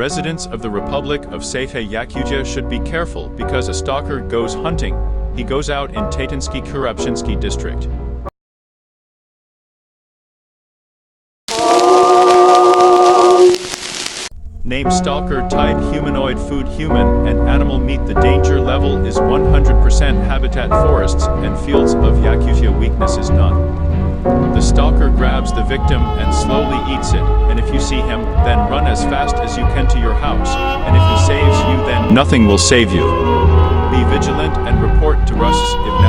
Residents of the Republic of Satay Yakutia should be careful because a stalker goes hunting. He goes out in Tatansky Kurabshinsky district. Name stalker type humanoid food human and animal meat. The danger level is 100%. Habitat forests and fields of Yakutia. Weakness is none. The stalker grabs the victim and slowly eats it, and if you see him, then run as fast as you can to your house, and if he saves you, then nothing will save you. Be vigilant and report to us if